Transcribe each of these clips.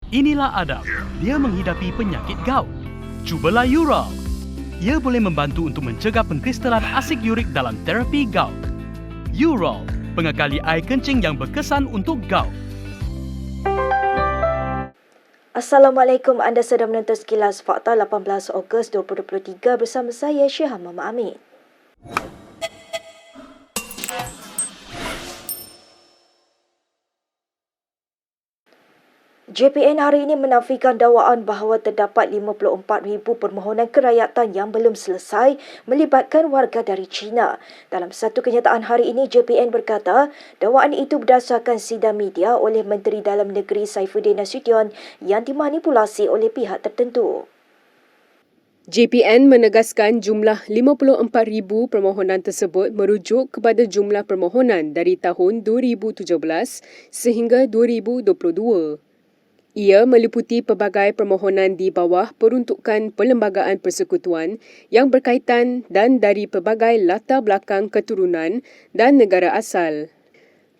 Inilah Adam. Dia menghidapi penyakit gout. Cubalah Ural. Ia boleh membantu untuk mencegah pengkristalan asid urik dalam terapi gout. Ural, pengekali air kencing yang berkesan untuk gout. Assalamualaikum, anda sedang menonton Sekilas Fakta 18 Ogos 2023 bersama saya Syihah Muhammad Amin. JPN hari ini menafikan dakwaan bahawa terdapat 54,000 permohonan kerakyatan yang belum selesai melibatkan warga dari China. Dalam satu kenyataan hari ini, JPN berkata dakwaan itu berdasarkan sidang media oleh Menteri Dalam Negeri Saifuddin Nasution yang dimanipulasi oleh pihak tertentu. JPN menegaskan jumlah 54,000 permohonan tersebut merujuk kepada jumlah permohonan dari tahun 2017 sehingga 2022. Ia meliputi pelbagai permohonan di bawah peruntukan Perlembagaan Persekutuan yang berkaitan dan dari pelbagai latar belakang keturunan dan negara asal.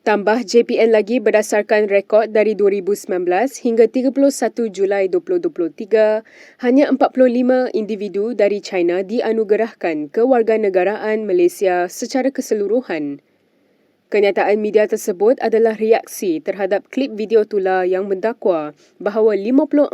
Tambah JPN lagi berdasarkan rekod dari 2019 hingga 31 Julai 2023, hanya 45 individu dari China dianugerahkan kewarganegaraan Malaysia secara keseluruhan. Kenyataan media tersebut adalah reaksi terhadap klip video tular yang mendakwa bahawa 54,000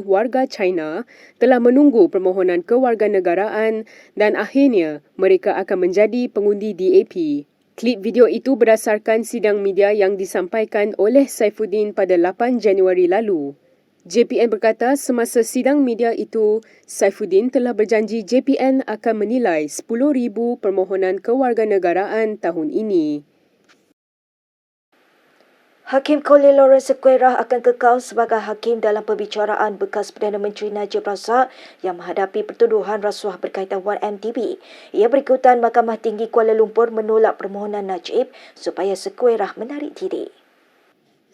warga China telah menunggu permohonan kewarganegaraan dan akhirnya mereka akan menjadi pengundi DAP. Klip video itu berdasarkan sidang media yang disampaikan oleh Saifuddin pada 8 Januari lalu. JPN berkata semasa sidang media itu, Saifuddin telah berjanji JPN akan menilai 10,000 permohonan kewarganegaraan tahun ini. Hakim Colin Lawrence Sequeira akan kekal sebagai hakim dalam perbicaraan bekas Perdana Menteri Najib Razak yang menghadapi pertuduhan rasuah berkaitan 1MDB. Ia berikutan Mahkamah Tinggi Kuala Lumpur menolak permohonan Najib supaya Sequeira menarik diri.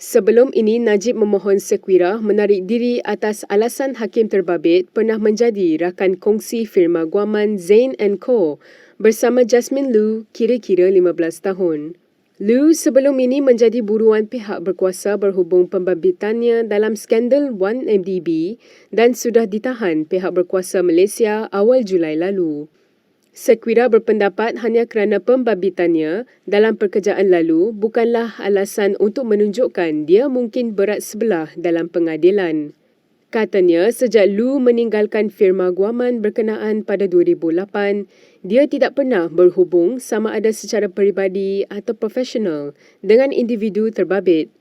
Sebelum ini, Najib memohon Sequeira menarik diri atas alasan hakim terbabit pernah menjadi rakan kongsi firma guaman Zain & Co. bersama Jasmine Liu kira-kira 15 tahun. Liu sebelum ini menjadi buruan pihak berkuasa berhubung pembabitannya dalam skandal 1MDB dan sudah ditahan pihak berkuasa Malaysia awal Julai lalu. Sequeira berpendapat hanya kerana pembabitannya dalam pekerjaan lalu bukanlah alasan untuk menunjukkan dia mungkin berat sebelah dalam pengadilan. Katanya sejak Liu meninggalkan firma guaman berkenaan pada 2008, dia tidak pernah berhubung sama ada secara peribadi atau profesional dengan individu terbabit.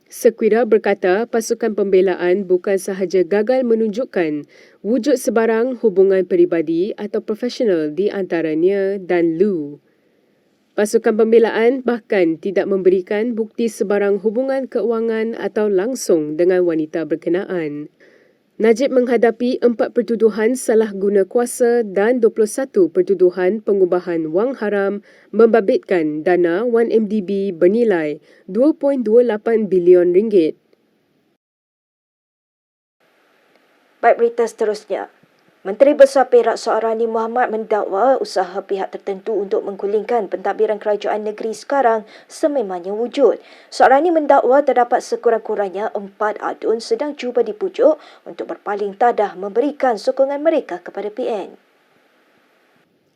Sequeira berkata pasukan pembelaan bukan sahaja gagal menunjukkan wujud sebarang hubungan peribadi atau profesional di antaranya dan Liu. Pasukan pembelaan bahkan tidak memberikan bukti sebarang hubungan keuangan atau langsung dengan wanita berkenaan. Najib menghadapi 4 pertuduhan salah guna kuasa dan 21 pertuduhan pengubahan wang haram membabitkan dana 1MDB bernilai 2.28 bilion ringgit. Baik, berita seterusnya. Menteri Besar Perak Soekarni Muhammad mendakwa usaha pihak tertentu untuk menggulingkan pentadbiran kerajaan negeri sekarang sememangnya wujud. Soekarni mendakwa terdapat sekurang-kurangnya 4 adun sedang cuba dipujuk untuk berpaling tadah memberikan sokongan mereka kepada PN.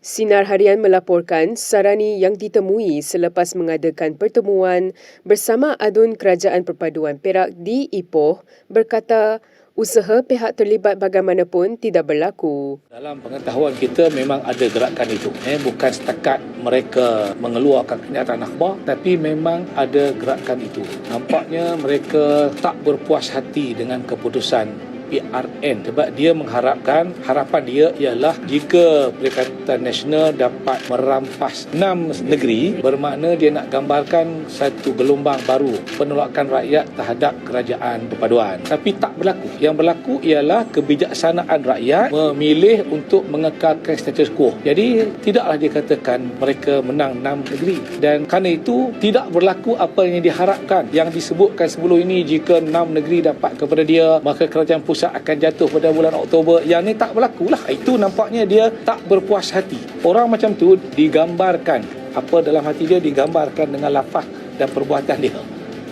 Sinar Harian melaporkan Sarani yang ditemui selepas mengadakan pertemuan bersama adun Kerajaan Perpaduan Perak di Ipoh berkata usaha pihak terlibat bagaimanapun tidak berlaku. Dalam pengetahuan kita memang ada gerakan itu. Bukan setakat mereka mengeluarkan kenyataan akhbar, tapi memang ada gerakan itu. Nampaknya mereka tak berpuas hati dengan keputusan PRN sebab dia mengharapkan, harapan dia ialah jika Perikatan Nasional dapat merampas 6 negeri, bermakna dia nak gambarkan satu gelombang baru penolakan rakyat terhadap kerajaan perpaduan. Tapi tak berlaku. Yang berlaku ialah kebijaksanaan rakyat memilih untuk mengekalkan status quo. Jadi tidaklah dikatakan mereka menang 6 negeri. Dan kerana itu tidak berlaku apa yang diharapkan. Yang disebutkan sebelum ini, jika 6 negeri dapat kepada dia, maka kerajaan pusat akan jatuh pada bulan Oktober. Yang ni tak berlaku lah. Itu nampaknya dia tak berpuas hati. Orang macam tu digambarkan, apa dalam hati dia digambarkan dengan lafaz dan perbuatan dia.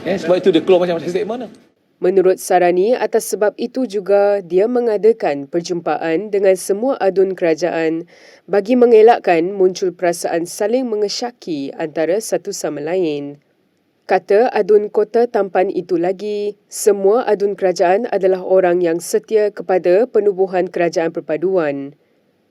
Sebab itu dia keluar macam statement. Menurut Sarani, atas sebab itu juga dia mengadakan perjumpaan dengan semua adun kerajaan bagi mengelakkan muncul perasaan saling mengesyaki antara satu sama lain. Kata adun Kota Tampan itu lagi, semua adun kerajaan adalah orang yang setia kepada penubuhan kerajaan perpaduan.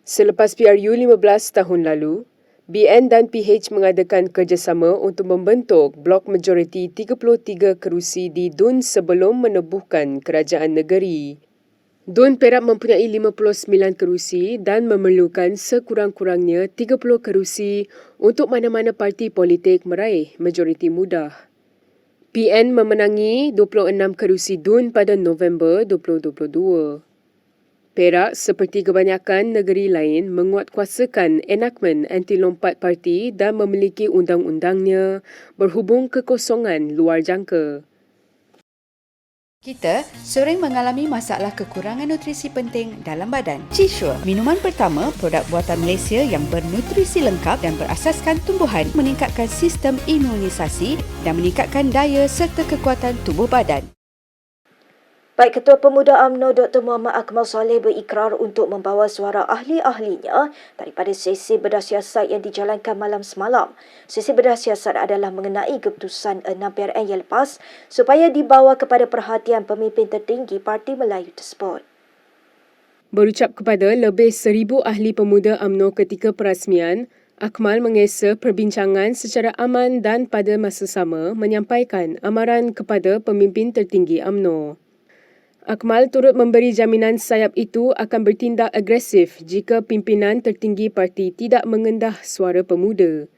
Selepas PRU 15 tahun lalu, BN dan PH mengadakan kerjasama untuk membentuk blok majoriti 33 kerusi di DUN sebelum menubuhkan kerajaan negeri. DUN Perak mempunyai 59 kerusi dan memerlukan sekurang-kurangnya 30 kerusi untuk mana-mana parti politik meraih majoriti mudah. PN memenangi 26 kerusi DUN pada November 2022. Perak seperti kebanyakan negeri lain menguatkuasakan enakmen anti-lompat parti dan memiliki undang-undangnya berhubung kekosongan luar jangka. Kita sering mengalami masalah kekurangan nutrisi penting dalam badan. Chisure, minuman pertama produk buatan Malaysia yang bernutrisi lengkap dan berasaskan tumbuhan, meningkatkan sistem imunisasi dan meningkatkan daya serta kekuatan tubuh badan. Baik, Ketua Pemuda UMNO Dr. Muhammad Akmal Saleh berikrar untuk membawa suara ahli-ahlinya daripada sesi bedah siasat yang dijalankan malam semalam. Sesi bedah siasat adalah mengenai keputusan 6 PRN yang lepas supaya dibawa kepada perhatian pemimpin tertinggi Parti Melayu tersebut. Berucap kepada lebih 1,000 ahli pemuda UMNO ketika perasmian, Akmal mengesah perbincangan secara aman dan pada masa sama menyampaikan amaran kepada pemimpin tertinggi UMNO. Akmal turut memberi jaminan sayap itu akan bertindak agresif jika pimpinan tertinggi parti tidak mengendah suara pemuda.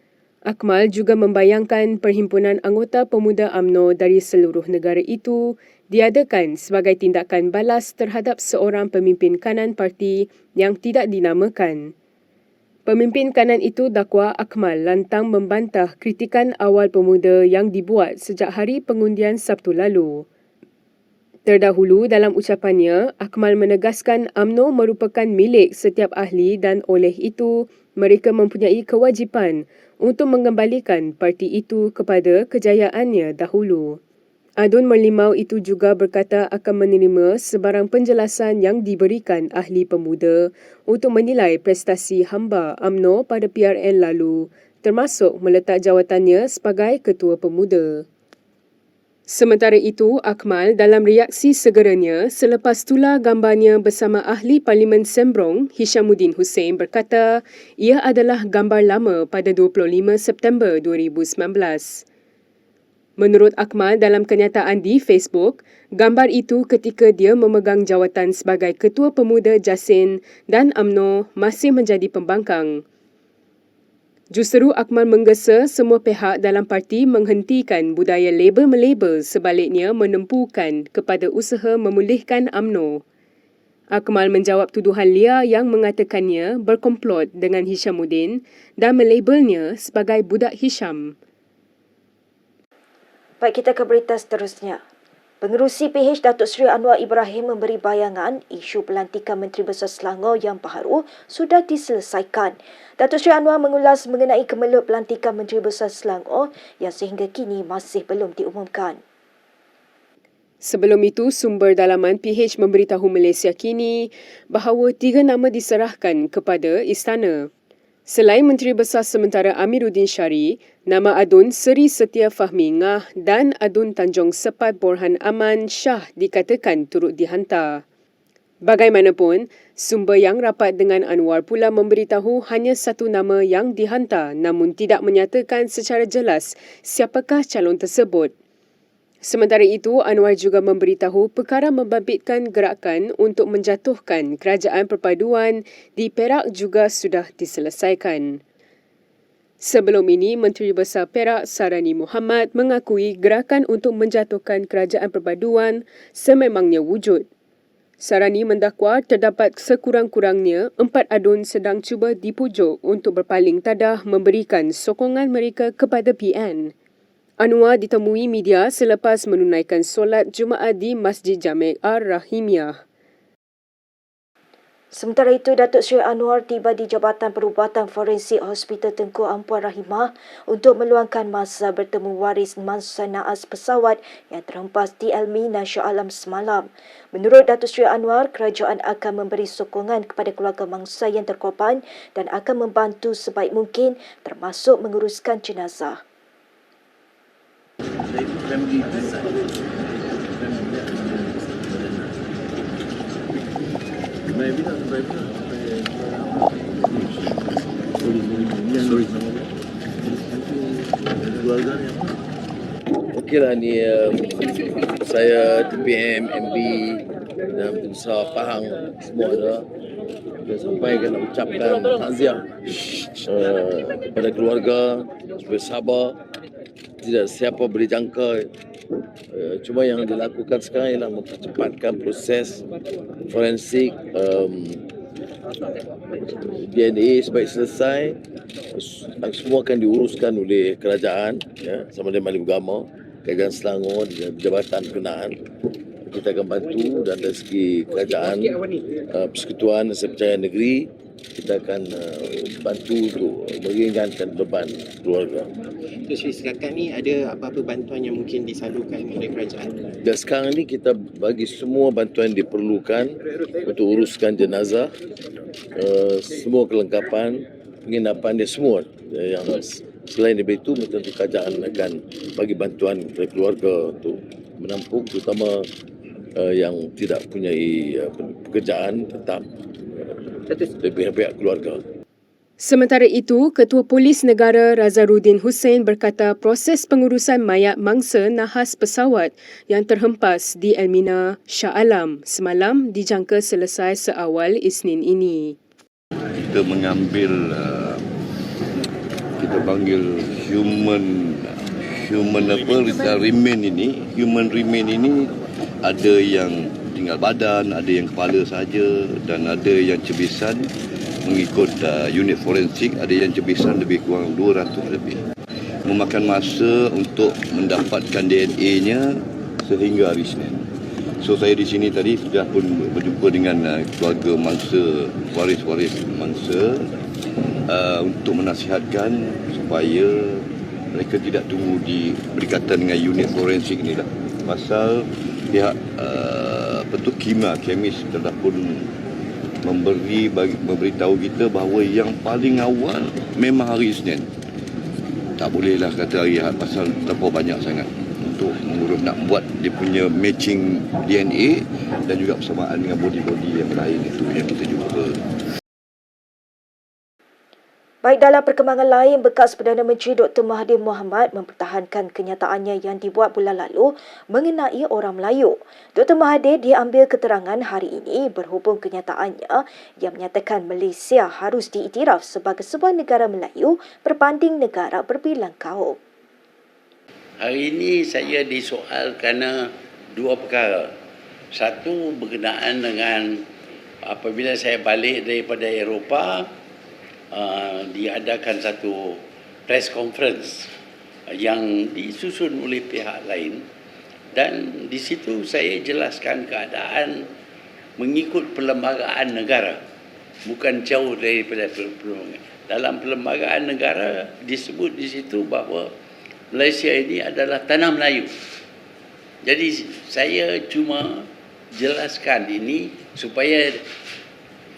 Akmal juga membayangkan perhimpunan anggota pemuda UMNO dari seluruh negara itu diadakan sebagai tindakan balas terhadap seorang pemimpin kanan parti yang tidak dinamakan. Pemimpin kanan itu dakwa Akmal lantang membantah kritikan awal pemuda yang dibuat sejak hari pengundian Sabtu lalu. Terdahulu dalam ucapannya, Akmal menegaskan UMNO merupakan milik setiap ahli dan oleh itu mereka mempunyai kewajipan untuk mengembalikan parti itu kepada kejayaannya dahulu. Adun Merlimau itu juga berkata akan menerima sebarang penjelasan yang diberikan ahli pemuda untuk menilai prestasi hamba UMNO pada PRN lalu, termasuk meletak jawatannya sebagai Ketua Pemuda. Sementara itu, Akmal dalam reaksi segeranya selepas tular gambarnya bersama ahli Parlimen Sembrong, Hishamuddin Hussein berkata ia adalah gambar lama pada 25 September 2019. Menurut Akmal dalam kenyataan di Facebook, gambar itu ketika dia memegang jawatan sebagai Ketua Pemuda Jasin dan UMNO masih menjadi pembangkang. Justeru Akmal menggesa semua pihak dalam parti menghentikan budaya label-melabel sebaliknya menempuhkan kepada usaha memulihkan UMNO. Akmal menjawab tuduhan liar yang mengatakannya berkomplot dengan Hishamuddin dan melabelnya sebagai budak Hisham. Baik, kita ke berita seterusnya. Pengerusi PH Datuk Seri Anwar Ibrahim memberi bayangan isu pelantikan Menteri Besar Selangor yang baharu sudah diselesaikan. Datuk Seri Anwar mengulas mengenai kemelut pelantikan Menteri Besar Selangor yang sehingga kini masih belum diumumkan. Sebelum itu, sumber dalaman PH memberitahu Malaysia Kini bahawa 3 nama diserahkan kepada istana. Selain Menteri Besar sementara Amiruddin Syari, nama adun Seri Setia Fahmi Ngah dan adun Tanjung Sepat Borhan Aman Shah dikatakan turut dihantar. Bagaimanapun, sumber yang rapat dengan Anwar pula memberitahu hanya satu nama yang dihantar namun tidak menyatakan secara jelas siapakah calon tersebut. Sementara itu, Anwar juga memberitahu perkara membabitkan gerakan untuk menjatuhkan kerajaan perpaduan di Perak juga sudah diselesaikan. Sebelum ini, Menteri Besar Perak Sarani Muhammad mengakui gerakan untuk menjatuhkan kerajaan perpaduan sememangnya wujud. Sarani mendakwa terdapat sekurang-kurangnya 4 adun sedang cuba dipujuk untuk berpaling tadah memberikan sokongan mereka kepada PN. Anwar ditemui media selepas menunaikan solat Jumaat di Masjid Jami' Ar-Rahimiyah. Sementara itu, Datuk Seri Anwar tiba di Jabatan Perubatan Forensik Hospital Tengku Ampuan Rahimah untuk meluangkan masa bertemu waris mangsa naas pesawat yang terhempas di Elmina Shah Alam semalam. Menurut Datuk Seri Anwar, kerajaan akan memberi sokongan kepada keluarga mangsa yang terkorban dan akan membantu sebaik mungkin termasuk menguruskan jenazah. Okeylah ni saya TPM, MB dan Pengusaha Pahang semua ada. Kita sampaikan nak ucapkan takziah kepada keluarga supaya sabar. Tidak siapa boleh jangka. Cuma yang dilakukan sekarang ialah mempercepatkan proses forensik DNA sebaik selesai. Semua akan diuruskan oleh kerajaan, ya, sama ada Majlis Agama, Kerajaan Selangor dan jabatan berkenaan. Kita akan bantu dan dari segi kerajaan, persekutuan dan sepecahan negeri, kita akan bantu untuk meringankan beban keluarga. Datuk Seri, setakat ni ada apa-apa bantuan yang mungkin disalurkan oleh kerajaan? Dan sekarang ni kita bagi semua bantuan yang diperlukan untuk uruskan jenazah, semua kelengkapan, penginapan dia semua. Yang selain daripada itu, tentu kerajaan akan bagi bantuan kepada keluarga untuk menampung, terutama yang tidak punyai pekerjaan tetap dari pihak-pihak keluarga. Sementara itu, Ketua Polis Negara Razarudin Hussein berkata proses pengurusan mayat mangsa nahas pesawat yang terhempas di Elmina Shah Alam semalam dijangka selesai seawal Isnin ini. Kita mengambil kita panggil human remain ini ada yang tinggal badan, ada yang kepala saja dan ada yang cebisan mengikut unit forensik, ada yang cebisan lebih kurang 200 lebih. Memakan masa untuk mendapatkan DNA-nya sehingga hari Senin. So saya di sini tadi sudah pun berjumpa dengan keluarga mangsa, waris-waris mangsa untuk menasihatkan supaya mereka tidak tunggu berkaitan dengan unit forensik ini lah. Pasal pihak kemis telah pun memberitahu kita bahawa yang paling awal memang hari Isnin. Tak bolehlah kata hari Ahad pasal terlalu banyak sangat untuk nak buat dia punya matching DNA dan juga persamaan dengan body-body yang lain itu yang kita jumpa. Baik, dalam perkembangan lain, bekas Perdana Menteri Dr. Mahathir Mohamad mempertahankan kenyataannya yang dibuat bulan lalu mengenai orang Melayu. Dr. Mahathir diambil keterangan hari ini berhubung kenyataannya yang menyatakan Malaysia harus diiktiraf sebagai sebuah negara Melayu berbanding negara berbilang kaum. Hari ini saya disoal kerana dua perkara. Satu berkenaan dengan apabila saya balik daripada Eropah, diadakan satu press conference yang disusun oleh pihak lain dan di situ saya jelaskan keadaan mengikut perlembagaan negara, bukan jauh daripada perlembagaan. Dalam perlembagaan negara disebut di situ bahawa Malaysia ini adalah tanah Melayu. Jadi saya cuma jelaskan ini supaya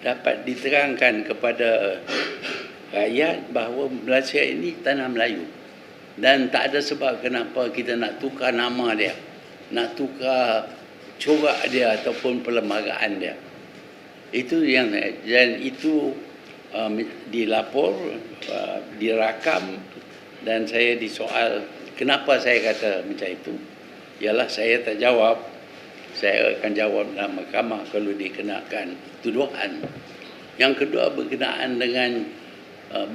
dapat diterangkan kepada rakyat bahawa Malaysia ini tanah Melayu dan tak ada sebab kenapa kita nak tukar nama dia, nak tukar corak dia ataupun perlembagaan dia. Itu yang dan itu dilapor, dirakam dan saya disoal kenapa saya kata macam itu. Ialah saya tak jawab. Saya akan jawab dalam mahkamah kalau dikenakan tuduhan. Yang kedua berkenaan dengan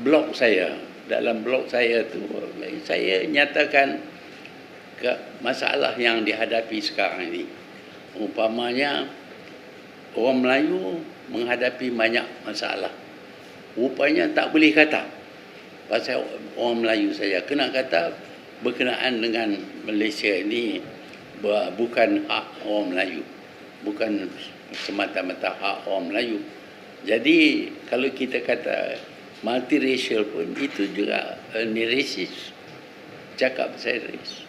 blog saya. Dalam blog saya tu saya nyatakan masalah yang dihadapi sekarang ini. Umpamanya orang Melayu menghadapi banyak masalah. Rupanya tak boleh kata pasal orang Melayu saja. Kena kata berkenaan dengan Malaysia ini bukan hak orang Melayu. Bukan semata-mata hak orang Melayu. Jadi kalau kita kata multiracial pun itu juga ni racist. Cakap saya racist.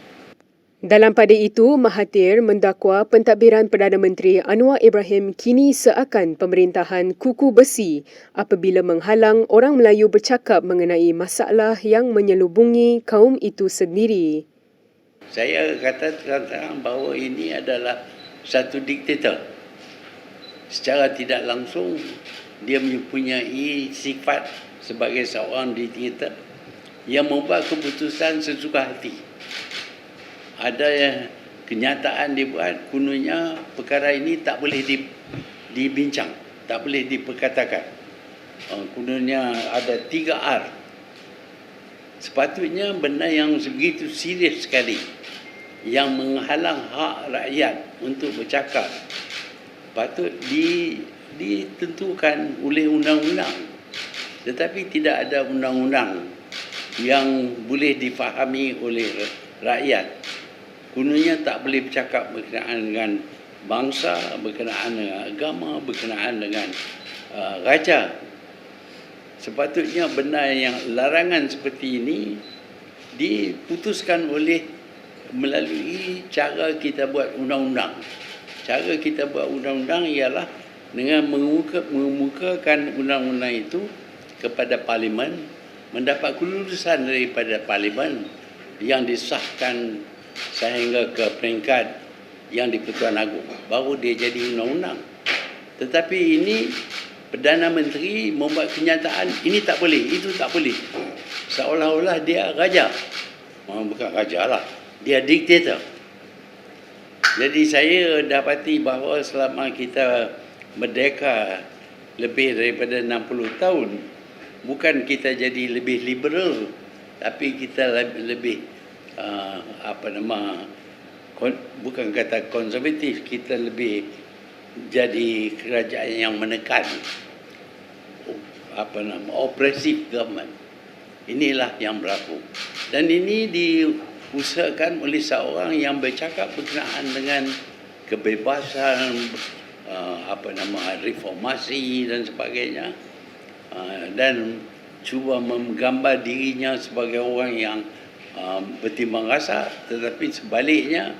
Dalam pada itu, Mahathir mendakwa pentadbiran Perdana Menteri Anwar Ibrahim kini seakan pemerintahan kuku besi apabila menghalang orang Melayu bercakap mengenai masalah yang menyelubungi kaum itu sendiri. Saya kata terang-terang bahawa ini adalah satu diktator. Secara tidak langsung, dia mempunyai sifat sebagai seorang diktator yang membuat keputusan sesuka hati. Ada kenyataan dibuat, kononnya perkara ini tak boleh dibincang, tak boleh diperkatakan. Kononnya ada 3 R. Sepatutnya benda yang sebegitu serius sekali, yang menghalang hak rakyat untuk bercakap, patut ditentukan oleh undang-undang. Tetapi tidak ada undang-undang yang boleh difahami oleh rakyat. Kononnya tak boleh bercakap berkenaan dengan bangsa, berkenaan dengan agama, berkenaan dengan raja. Sepatutnya benda yang larangan seperti ini diputuskan melalui cara kita buat undang-undang. Cara kita buat undang-undang ialah dengan mengemukakan undang-undang itu kepada Parlimen, mendapat kelulusan daripada Parlimen yang disahkan sehingga ke peringkat yang di-Pertuan Agong, baru dia jadi undang-undang. Tetapi ini Perdana Menteri membuat kenyataan ini tak boleh, itu tak boleh. Seolah-olah dia raja. Bukan raja lah, dia diktator. Jadi saya dapati bahawa selama kita merdeka lebih daripada 60 tahun, bukan kita jadi lebih liberal, tapi kita lebih bukan kata konservatif, kita lebih jadi kerajaan yang menekan, oppressive government. Inilah yang berlaku, dan ini diusahakan oleh seorang yang bercakap berkenaan dengan kebebasan, reformasi dan sebagainya, dan cuba menggambar dirinya sebagai orang yang bertimbang rasa, tetapi sebaliknya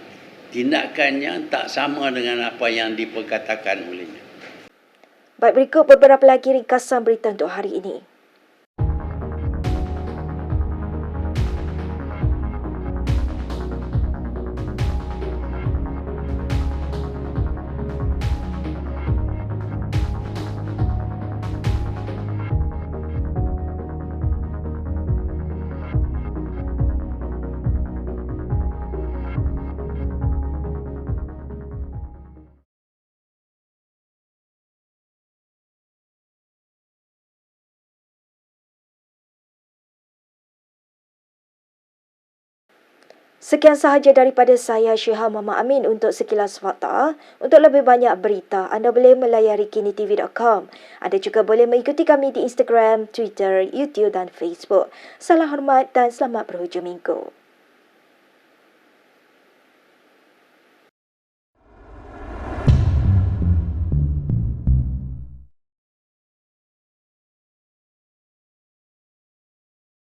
tindakannya tak sama dengan apa yang diperkatakan olehnya. Baik, berikut beberapa lagi ringkasan berita untuk hari ini. Sekian sahaja daripada saya, Syihah Muhammad Amin untuk Sekilas Fakta. Untuk lebih banyak berita, anda boleh melayari kinitv.com. Anda juga boleh mengikuti kami di Instagram, Twitter, YouTube dan Facebook. Salam hormat dan selamat berhujung minggu.